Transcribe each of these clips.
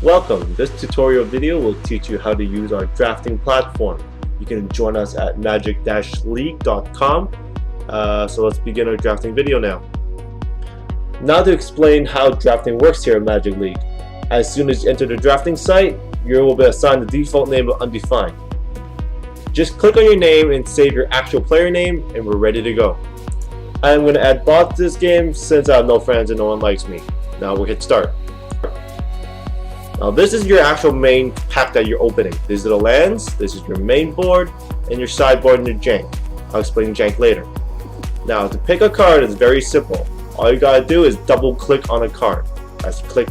Welcome! This tutorial video will teach you how to use our drafting platform. You can join us at magic-league.com. So let's begin our drafting video now. Now to explain how drafting works here at Magic League. As soon as you enter the drafting site, you will be assigned the default name of undefined. Just click on your name and save your actual player name and we're ready to go. I'm going to add bots to this game since I have no friends and no one likes me. Now we'll hit start. Now this is your actual main pack that you're opening. These are the lands, this is your main board, and your sideboard and your jank. I'll explain jank later. Now to pick a card is very simple. All you gotta do is double click on a card. That's click.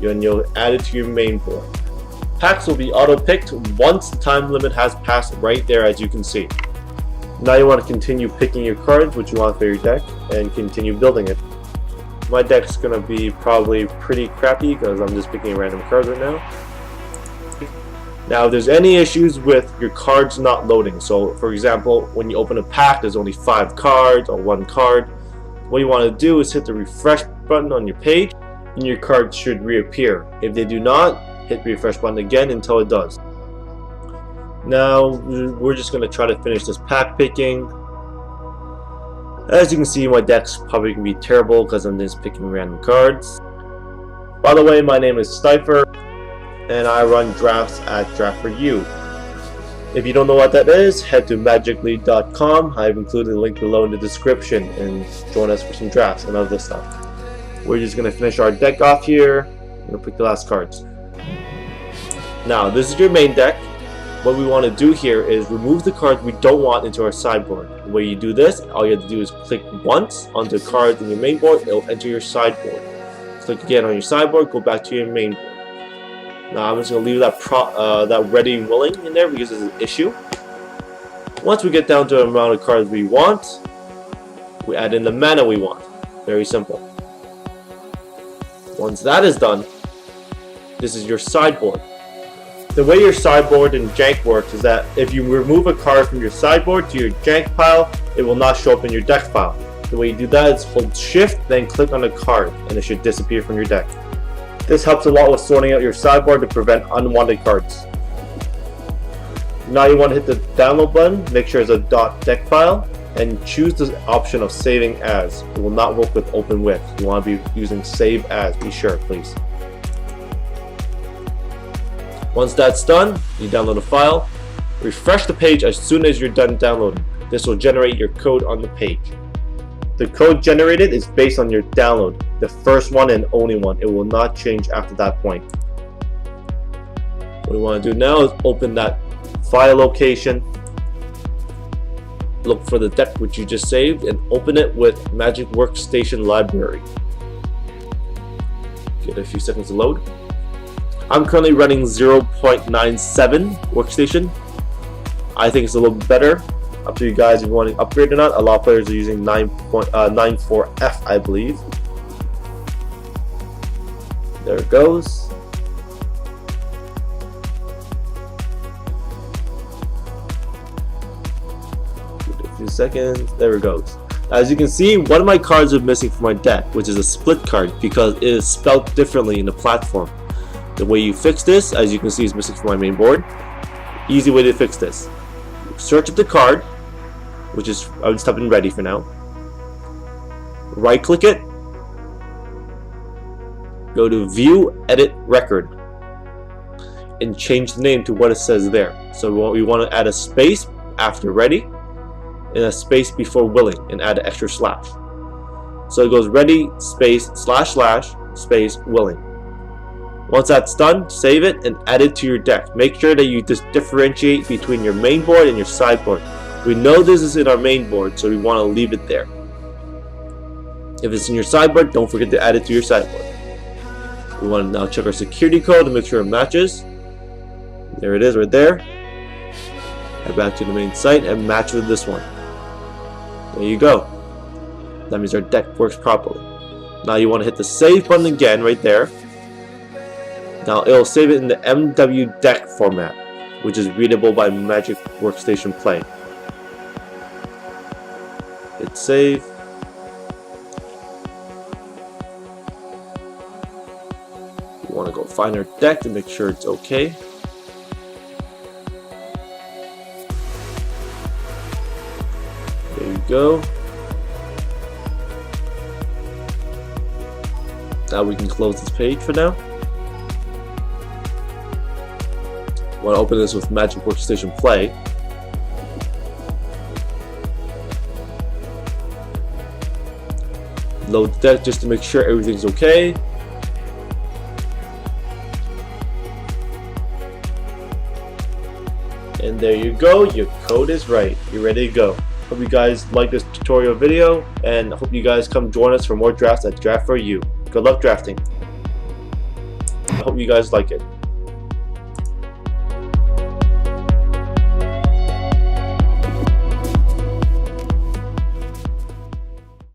And you'll add it to your main board. Packs will be auto picked once the time limit has passed right there, as you can see. Now you want to continue picking your cards which you want for your deck and continue building it. My deck's gonna be probably pretty crappy because I'm just picking random cards right now. Now if there's any issues with your cards not loading, so for example when you open a pack there's only 5 cards or 1 card, what you want to do is hit the refresh button on your page and your cards should reappear. If they do not, hit the refresh button again until it does. Now we're just going to try to finish this pack picking. As you can see, my deck's probably going to be terrible because I'm just picking random cards. By the way, my name is Stifer and I run drafts at Draft4U. If you don't know what that is, head to magicleague.com. I've included a link below in the description and join us for some drafts and other stuff. We're just going to finish our deck off here. I'm going to pick the last cards. Now this is your main deck. What we want to do here is remove the cards we don't want into our sideboard. The way you do this, all you have to do is click once on the card in your main board, it will enter your sideboard. Click again on your sideboard, go back to your main board. Now I'm just going to leave that ready and willing in there because it's an issue. Once we get down to the amount of cards we want, we add in the mana we want. Very simple. Once that is done, this is your sideboard. The way your sideboard and jank works is that if you remove a card from your sideboard to your jank pile, it will not show up in your deck pile. The way you do that is hold shift, then click on a card, and it should disappear from your deck. This helps a lot with sorting out your sideboard to prevent unwanted cards. Now you want to hit the download button, make sure it's a .deck file, and choose the option of saving as. It will not work with open with. You want to be using save as, be sure please. Once that's done, you download a file, refresh the page as soon as you're done downloading. This will generate your code on the page. The code generated is based on your download, the first one and only one. It will not change after that point. What we want to do now is open that file location, look for the deck which you just saved, and open it with Magic Workstation Library. Get a few seconds to load. I'm currently running 0.97 workstation. I think it's a little better. Up to you guys if you want to upgrade or not. A lot of players are using 9.94F, I believe. There it goes. Give it a few seconds. There it goes. As you can see, one of my cards are missing from my deck, which is a split card because it is spelled differently in the platform. The way you fix this, as you can see, is missing from my main board. Easy way to fix this. Search at the card, which is, I'll just type in ready for now. Right click it. Go to view, edit record. And change the name to what it says there. So we want to add a space after ready and a space before willing and add an extra slash. So it goes ready, space, slash, space, willing. Once that's done, save it and add it to your deck. Make sure that you just differentiate between your main board and your sideboard. We know this is in our main board, so we want to leave it there. If it's in your sideboard, don't forget to add it to your sideboard. We want to now check our security code to make sure it matches. There it is right there. Head back to the main site and match with this one. There you go. That means our deck works properly. Now you want to hit the save button again right there. Now it will save it in the MW deck format, which is readable by Magic Workstation Play. Hit save. You want go find our deck to make sure it's okay. There you go. Now we can close this page for now. I want to open this with Magic Workstation Play. Load the deck just to make sure everything's okay. And there you go, your code is right. You're ready to go. Hope you guys like this tutorial video, and hope you guys come join us for more drafts at Draft4U. Good luck drafting. I hope you guys like it.